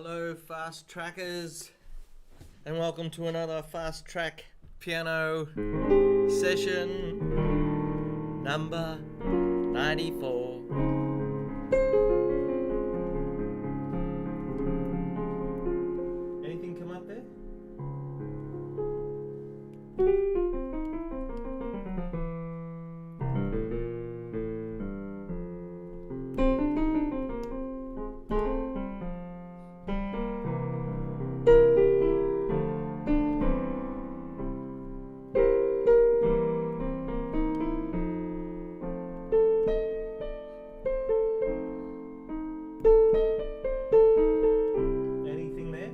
Hello fast trackers, and welcome to another fast track piano session number 94. Anything come up there? Anything there?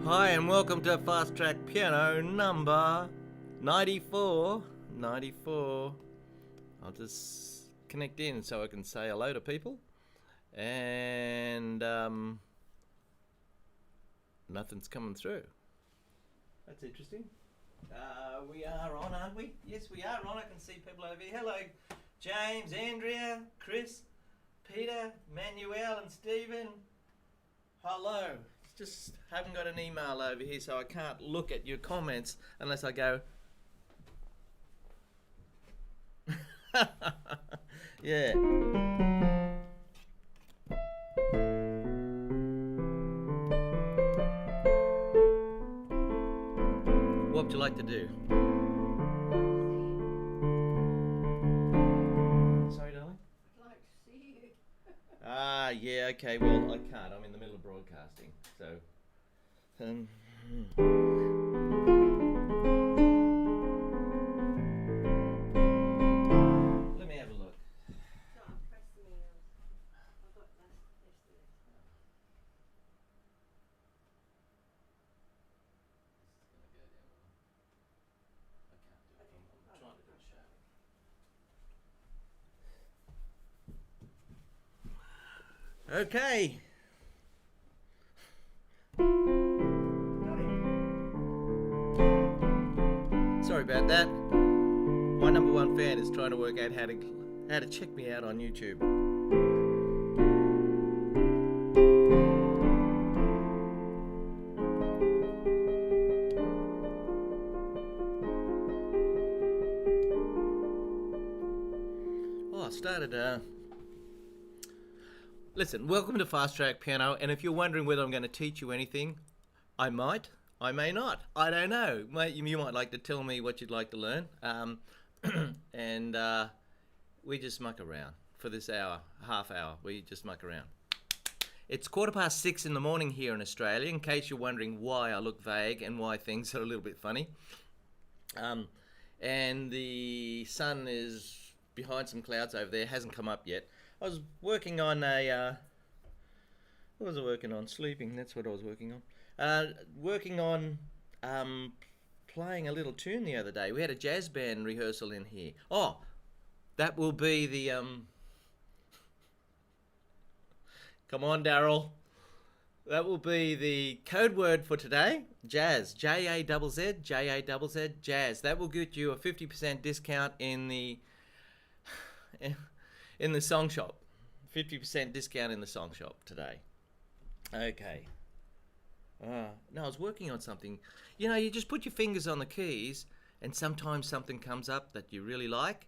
Hi and welcome to Fast Track Piano number 94. I'll just connect in so I can say hello to people. And nothing's coming through. That's interesting. We are on, aren't we? Yes, we are on. I can see people over here. Hello, James, Andrea, Chris, Peter, Manuel and Stephen. Hello. Just haven't got an email over here, so I can't look at your comments unless I go. Yeah. What would you like to do? Sorry, darling? I'd like to see you. Yeah, okay, well, I can't. I'm in the middle of broadcasting, so... Let me have a look. No, I'll press the emails. I've got yesterday. I'm trying to do a show. Okay. Sorry about that. My number one fan is trying to work out how to check me out on YouTube. Oh, I started. Listen, welcome to Fast Track Piano, and if you're wondering whether I'm going to teach you anything, I might. I may not. I don't know. You might like to tell me what you'd like to learn. And we just muck around for this hour, half hour. We just muck around. It's 6:15 in the morning here in Australia, in case you're wondering why I look vague and why things are a little bit funny. And the sun is behind some clouds over there, hasn't come up yet. I was working on what was I working on? Sleeping, that's what I was working on. Working on playing a little tune the other day. We had a jazz band rehearsal in here. Oh, that will be the come on, Daryl. That will be the code word for today. Jazz. J-A-Z-Z, J-A-Z-Z, jazz. That will get you a 50% discount in the song shop. 50% discount in the song shop today. Okay. No, I was working on something. You know, you just put your fingers on the keys, and sometimes something comes up that you really like.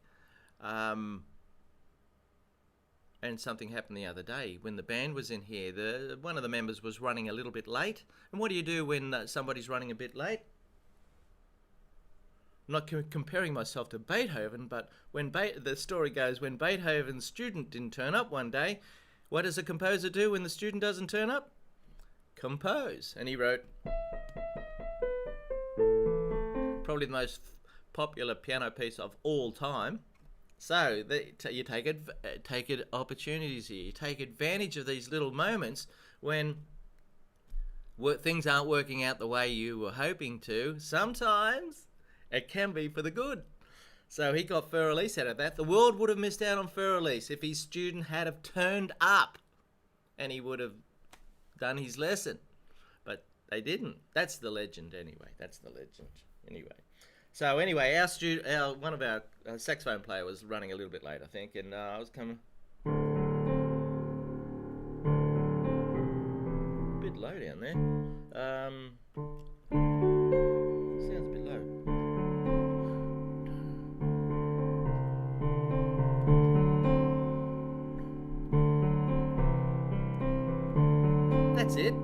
And something happened the other day when the band was in here. One of the members was running a little bit late. And what do you do when somebody's running a bit late? I'm not comparing myself to Beethoven, but when the story goes, when Beethoven's student didn't turn up one day, what does a composer do when the student doesn't turn up? Compose. And he wrote probably the most popular piano piece of all time. So you take opportunities here. You take advantage of these little moments when things aren't working out the way you were hoping to. Sometimes it can be for the good. So he got fur release out of that. The world would have missed out on fur release if his student had have turned up, and he would have done his lesson. But they didn't. That's the legend anyway. So anyway, one of our saxophone player was running a little bit late, I think, and I was coming a bit low down there. Sounds a bit low. That's it.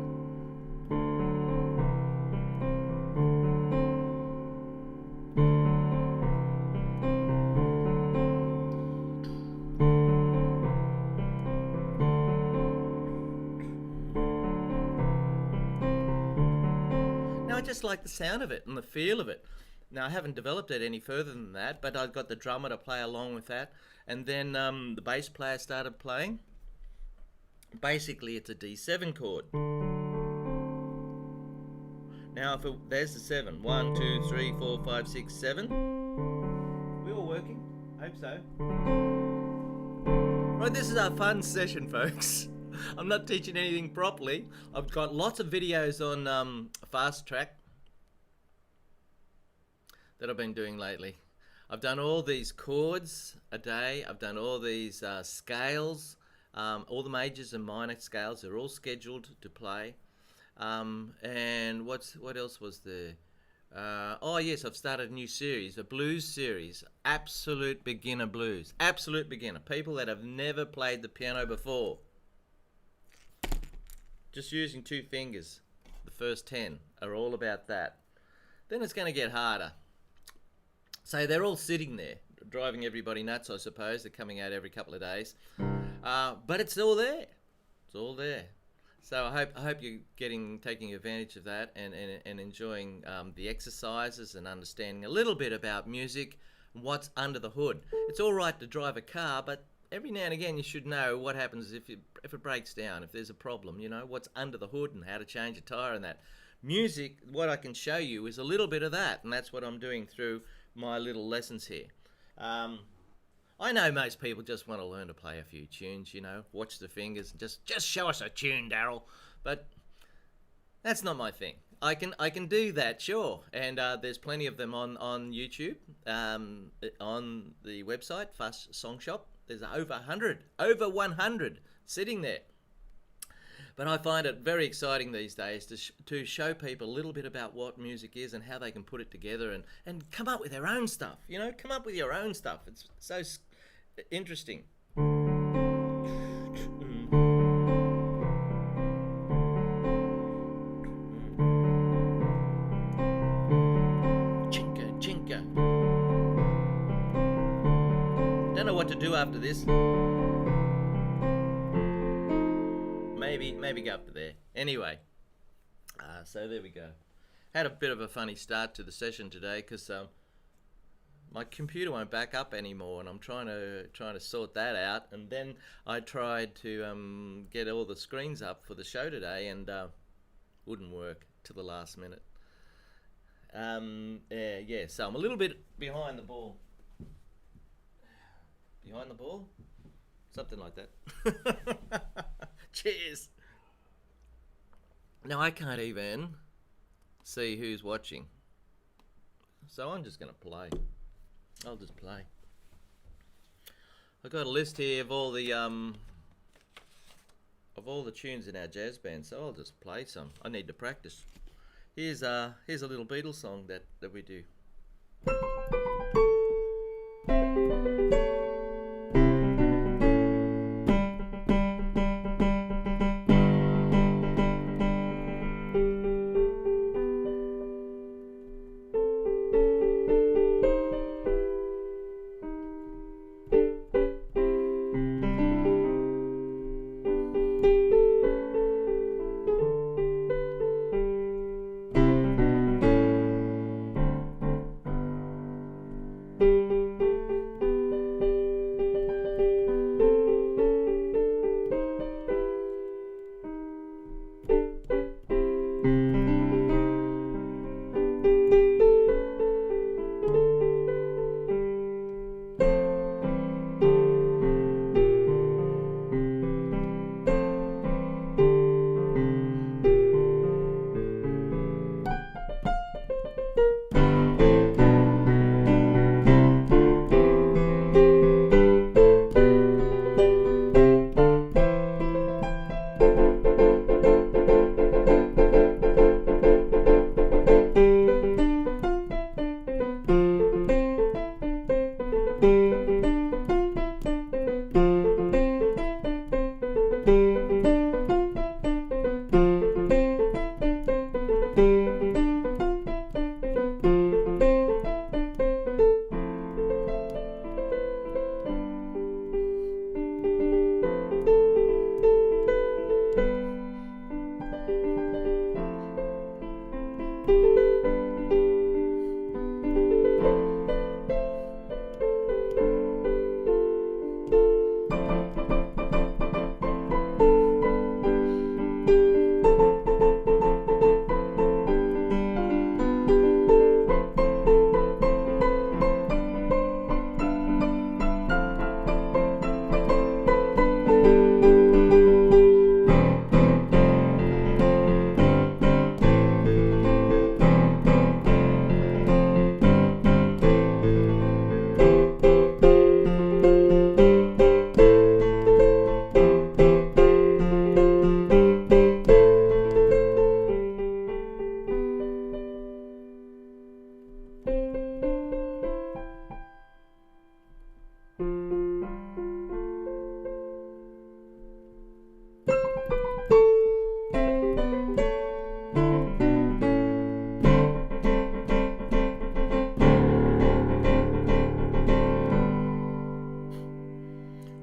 I just like the sound of it and the feel of it. Now, I haven't developed it any further than that, but I've got the drummer to play along with that. And then the bass player started playing. Basically, it's a D7 chord. Now, there's the 7. 1, 2, 3, 4, 5, 6, 7. We all working? Hope so. Right, this is our fun session, folks. I'm not teaching anything properly. I've got lots of videos on Fast Track that I've been doing lately. I've done all these chords a day. I've done all these scales. All the majors and minor scales are all scheduled to play. And what else was there? Oh yes, I've started a new series, a blues series. Absolute beginner blues. Absolute beginner. People that have never played the piano before. Just using 2 fingers. The first 10 are all about that. Then it's going to get harder. So they're all sitting there, driving everybody nuts, I suppose. They're coming out every couple of days. But it's all there. It's all there. So I hope you're taking advantage of that and enjoying the exercises and understanding a little bit about music and what's under the hood. It's all right to drive a car, but every now and again you should know what happens if it breaks down, if there's a problem, you know, what's under the hood and how to change a tyre and that. Music, what I can show you is a little bit of that, and that's what I'm doing through my little lessons here. I know most people just want to learn to play a few tunes, you know, watch the fingers and just show us a tune, Daryl. But that's not my thing. I can do that, sure, and there's plenty of them on YouTube, on the website Fast Song Shop. There's over 100 sitting there. But I find it very exciting these days to show people a little bit about what music is and how they can put it together and come up with their own stuff. You know, come up with your own stuff. It's so interesting. Chinka, chinka. Don't know what to do after this. Maybe go up to there. Anyway, so there we go. Had a bit of a funny start to the session today because my computer won't back up anymore, and I'm trying to sort that out. And then I tried to get all the screens up for the show today, and wouldn't work till the last minute. Yeah, so I'm a little bit behind the ball. Behind the ball? Something like that. Cheers. Now I can't even see who's watching, so I'm just going to play. I'll just play. I've got a list here of all the of all the tunes in our jazz band, so I'll just play some. I need to practice. Here's a little Beatles song that we do.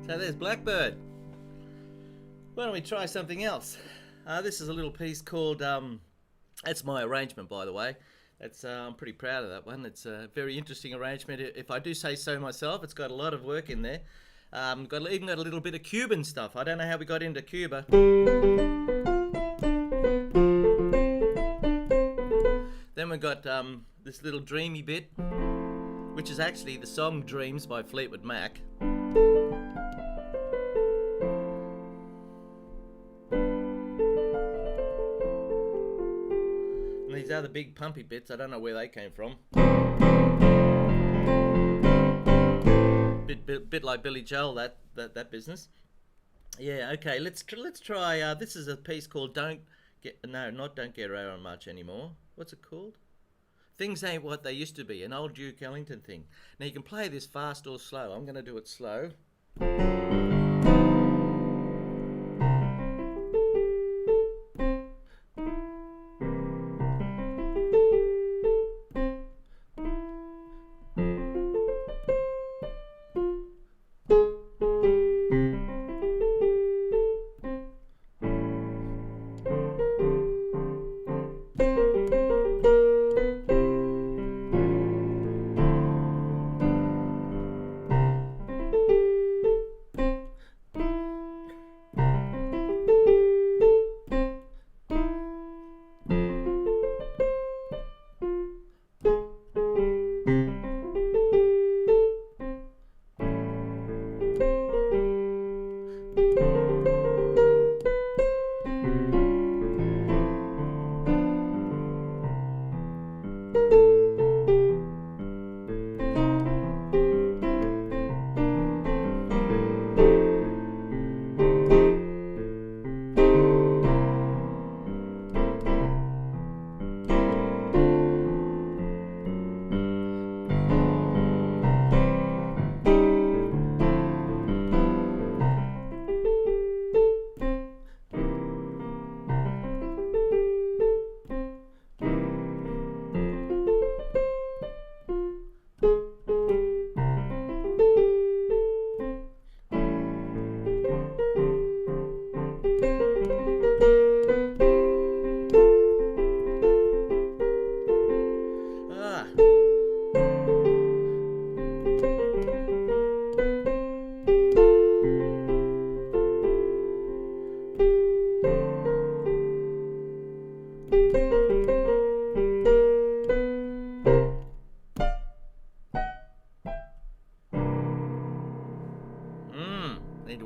So there's Blackbird. Why don't we try something else? This is a little piece called, that's my arrangement, by the way. That's I'm pretty proud of that one. It's a very interesting arrangement, if I do say so myself. It's got a lot of work in there. Even got a little bit of Cuban stuff. I don't know how we got into Cuba. Then we got this little dreamy bit, which is actually the song Dreams by Fleetwood Mac. And these other big pumpy bits, I don't know where they came from. Bit like Billy Joel, that business. Yeah, okay, let's try, this is a piece called Don't Get Around Much Anymore. What's it called? Things Ain't What They Used to Be, an old Duke Ellington thing. Now you can play this fast or slow. I'm going to do it slow.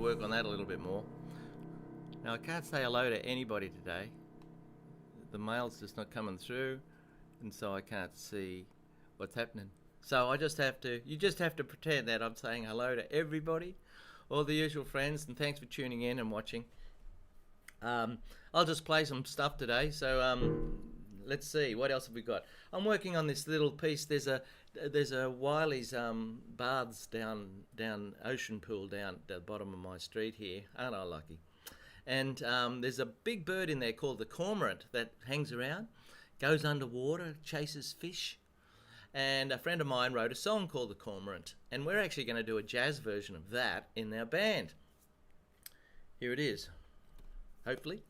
work on that a little bit more. Now I can't say hello to anybody today. The mail's just not coming through, and so I can't see what's happening. So you just have to pretend that I'm saying hello to everybody, all the usual friends, and thanks for tuning in and watching. I'll just play some stuff today. So let's see, what else have we got? I'm working on this little piece. There's a Wiley's baths down Ocean Pool down at the bottom of my street here. Aren't I lucky? And there's a big bird in there called the Cormorant that hangs around, goes underwater, chases fish. And a friend of mine wrote a song called The Cormorant, and we're actually going to do a jazz version of that in our band. Here it is, hopefully.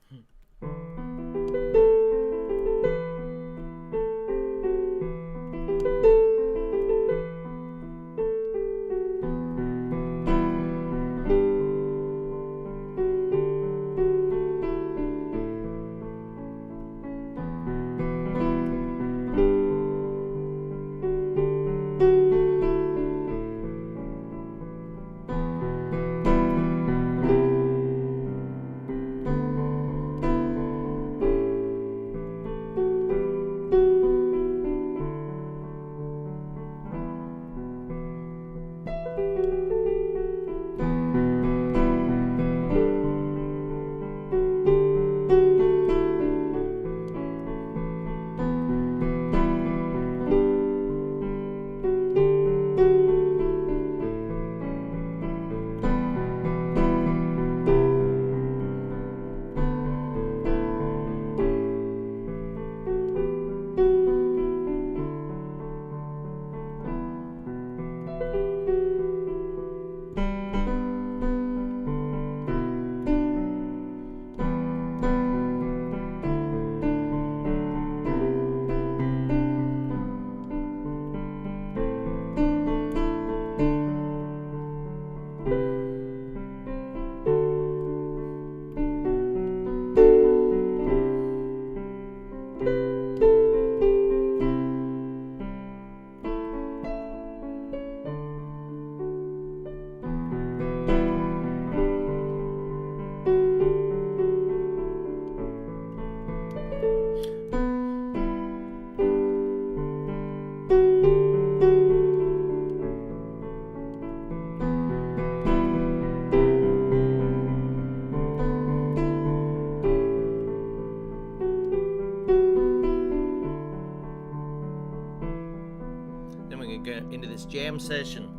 Into this jam session.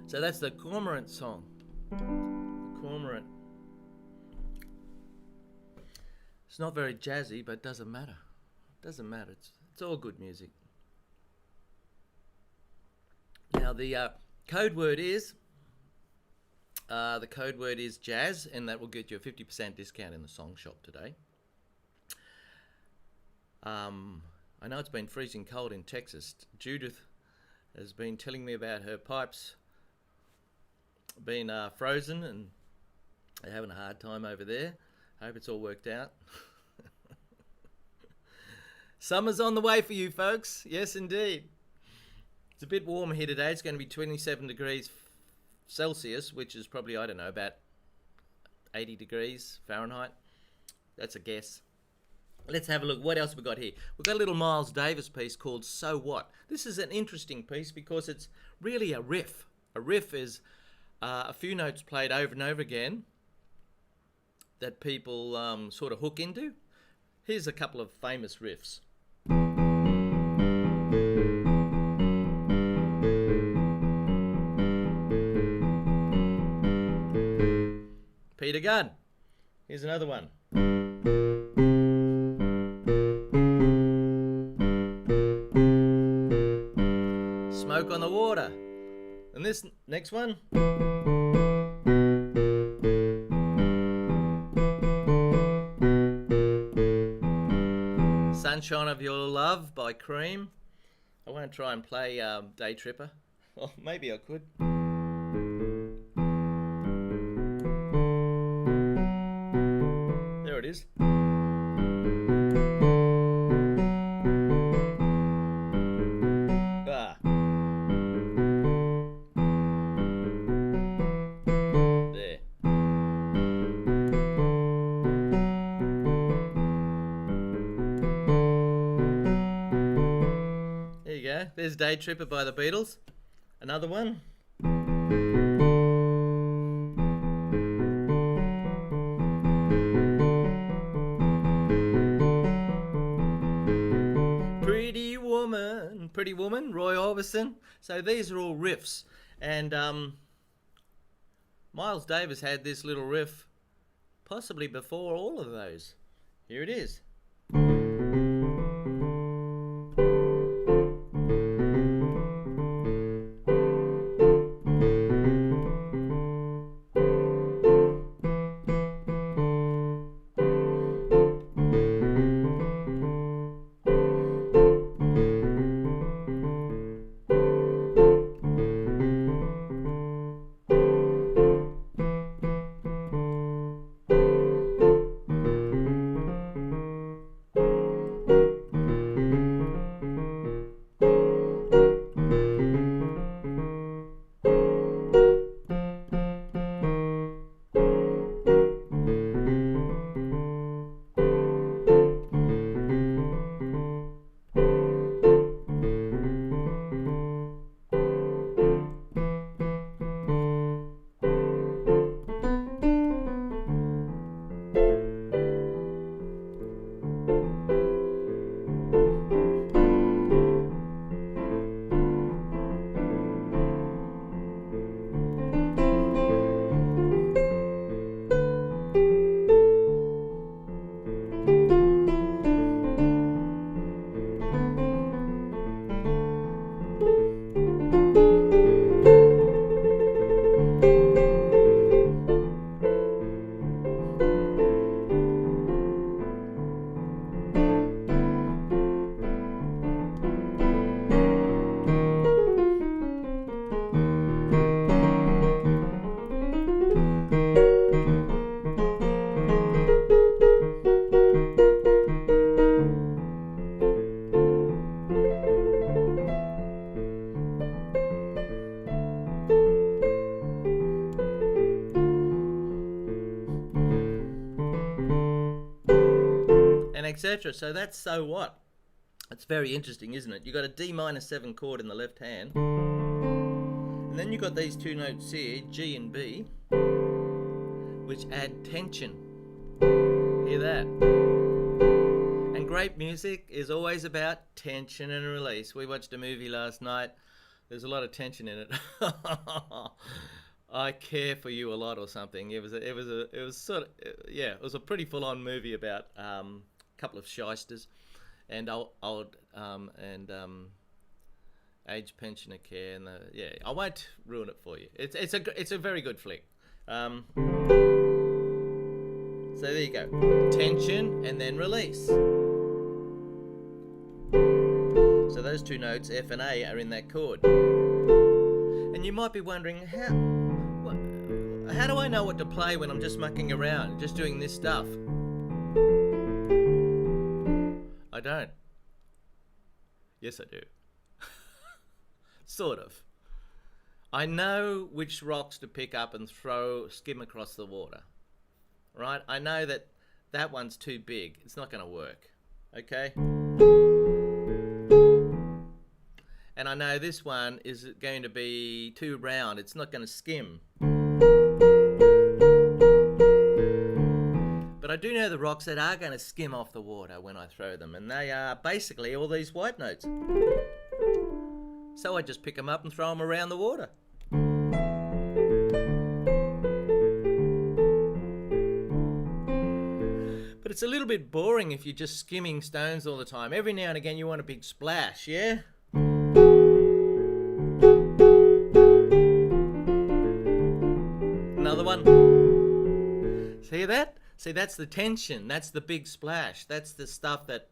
So that's the Cormorant song. The Cormorant. It's not very jazzy, but it doesn't matter. It doesn't matter. It's all good music. Now the code word is jazz, and that will get you a 50% discount in the song shop today. I know it's been freezing cold in Texas. Judith has been telling me about her pipes being frozen, and they're having a hard time over there. Hope it's all worked out. Summer's on the way for you folks. Yes, indeed. It's a bit warmer here today. It's going to be 27 degrees Celsius, which is probably, I don't know, about 80 degrees Fahrenheit. That's a guess. Let's have a look. What else we got here? We've got a little Miles Davis piece called So What. This is an interesting piece because it's really a riff. A riff is a few notes played over and over again that people sort of hook into. Here's a couple of famous riffs. Peter Gunn. Here's another one. Smoke on the Water. And this next one. Sunshine of Your Love by Cream. I won't try and play Day Tripper. Well, maybe I could. There it is. Ah. There. There you go. There's Day Tripper by the Beatles. Another one. Pretty Woman, Roy Orbison. So these are all riffs. And Miles Davis had this little riff possibly before all of those. Here it is. Etc. So that's So What. It's very interesting, isn't it? You've got a D minor 7 chord in the left hand. And then you've got these two notes here, G and B, which add tension. Hear that? And great music is always about tension and release. We watched a movie last night. There's a lot of tension in it. I Care for You a Lot or something. It was a pretty full-on movie about couple of shysters and old age pensioner care, and I won't ruin it for you. It's a very good flick. So there you go, tension and then release. So those two notes, F and A, are in that chord. And you might be wondering, how do I know what to play when I'm just mucking around, just doing this stuff? I don't. Yes, I do. Sort of. I know which rocks to pick up and skim across the water. Right? I know that one's too big. It's not going to work. Okay. And I know this one is going to be too round. It's not going to skim. But I do know the rocks that are going to skim off the water when I throw them, and they are basically all these white notes. So I just pick them up and throw them around the water. But it's a little bit boring if you're just skimming stones all the time. Every now and again you want a big splash, yeah? Another one. See that? See, that's the tension. That's the big splash. That's the stuff that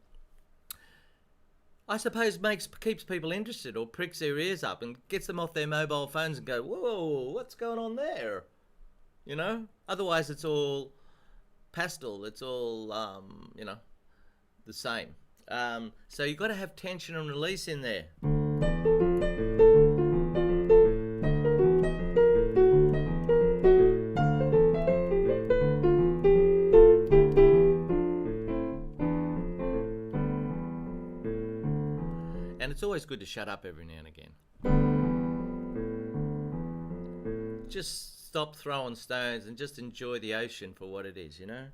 I suppose keeps people interested, or pricks their ears up and gets them off their mobile phones and go, whoa, what's going on there? You know? Otherwise it's all pastel. It's all, the same. So you've got to have tension and release in there. And it's always good to shut up every now and again. Just stop throwing stones and just enjoy the ocean for what it is, you know?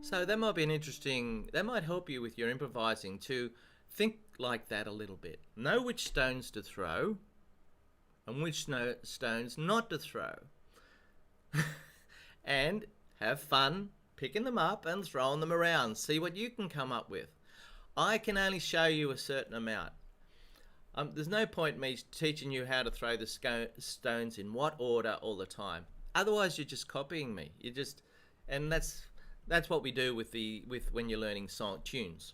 So that might be that might help you with your improvising, to think like that a little bit. Know which stones to throw and which stones not to throw. And have fun picking them up and throwing them around. See what you can come up with. I can only show you a certain amount. There's no point me teaching you how to throw the stones in what order all the time. Otherwise you're just copying me. And that's what we do with when you're learning tunes.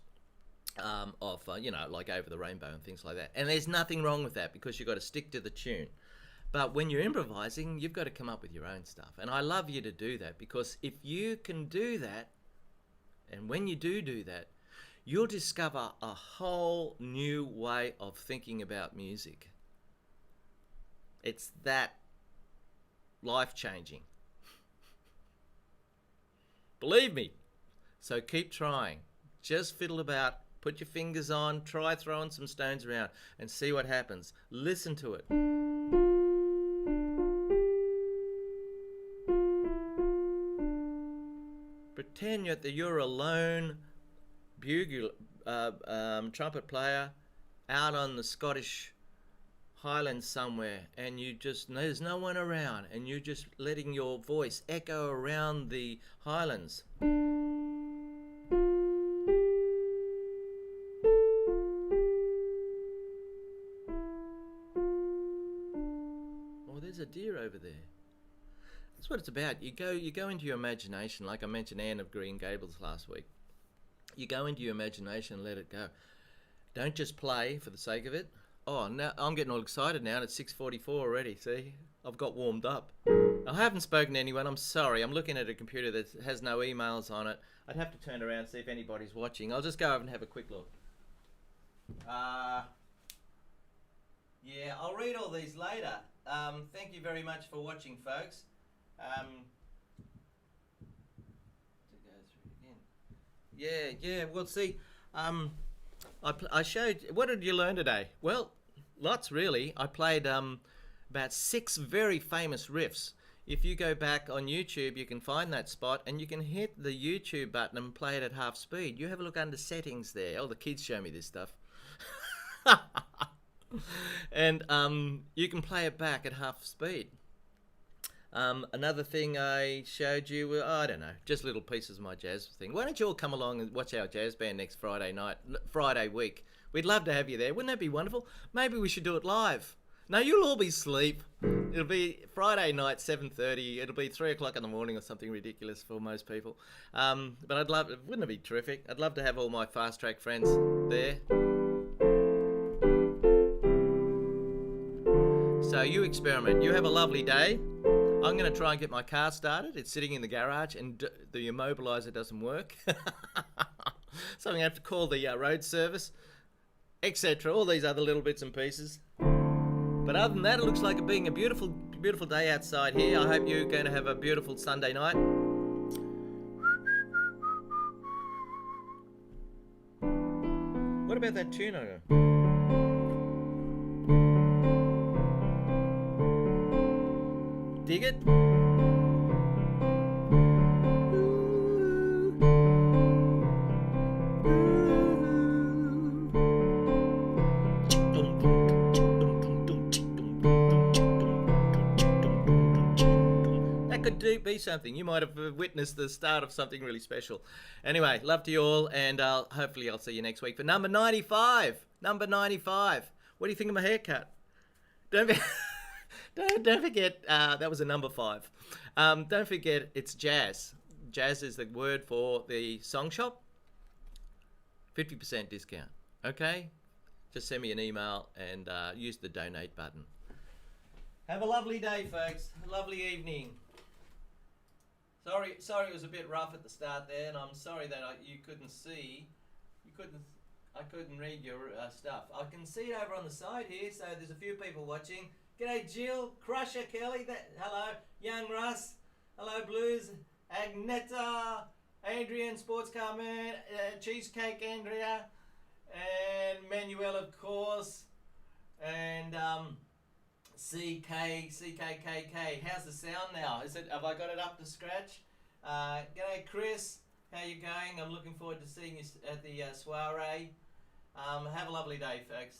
Like Over the Rainbow and things like that. And there's nothing wrong with that, because you've got to stick to the tune. But when you're improvising, you've got to come up with your own stuff. And I love you to do that, because if you can do that, and when you do that, you'll discover a whole new way of thinking about music. It's that life-changing. Believe me. So keep trying. Just fiddle about. Put your fingers on, try throwing some stones around and see what happens. Listen to it. Pretend that you're a lone bugle, trumpet player out on the Scottish Highlands somewhere, and there's no one around, and you're just letting your voice echo around the Highlands. There's a deer over there. That's what it's about. You go into your imagination, like I mentioned Anne of Green Gables last week. You go into your imagination and let it go. Don't just play for the sake of it. Oh, now I'm getting all excited now, and it's 6:44 already. See, I've got warmed up. I haven't spoken to anyone. I'm sorry. I'm looking at a computer that has no emails on it. I'd have to turn around and see if anybody's watching. I'll just go over and have a quick look. Yeah, I'll read all these later. Thank you very much for watching, folks. To go through again. Yeah. Well, see, I showed. What did you learn today? Well, lots really. I played about 6 very famous riffs. If you go back on YouTube, you can find that spot, and you can hit the YouTube button and play it at half speed. You have a look under settings there. Oh, the kids show me this stuff. And you can play it back at half speed. Another thing I showed you were, I don't know, just little pieces of my jazz thing. Why don't you all come along and watch our jazz band next Friday week? We'd love to have you there. Wouldn't that be wonderful? Maybe we should do it live. No, you'll all be asleep. It'll be Friday night, 7:30. It'll be 3 o'clock in the morning or something ridiculous for most people. But wouldn't it be terrific? I'd love to have all my fast track friends there. So you experiment. You have a lovely day. I'm going to try and get my car started. It's sitting in the garage and the immobiliser doesn't work. So I'm going to have to call the road service. etc. All these other little bits and pieces. But other than that, it looks like it being a beautiful, beautiful day outside here. I hope you're going to have a beautiful Sunday night. What about that tune I got? Dig it? That could be something. You might have witnessed the start of something really special. Anyway, love to you all, and hopefully I'll see you next week for number 95. Number 95. What do you think of my haircut? Don't forget, that was a number 5. Don't forget, it's jazz. Jazz is the word for the song shop. 50% discount. Okay? Just send me an email and use the donate button. Have a lovely day, folks. A lovely evening. Sorry, it was a bit rough at the start there, and I'm sorry that you couldn't see. I couldn't read your stuff. I can see it over on the side here, so there's a few people watching. G'day, Jill, Crusher, Kelly. Hello, Young Russ. Hello, Blues, Agneta, Adrian, Sports Car Man, Cheesecake Andrea, and Manuel, of course, and CKKKK. How's the sound now? Have I got it up to scratch? G'day, Chris. How you going? I'm looking forward to seeing you at the soiree. Have a lovely day, folks.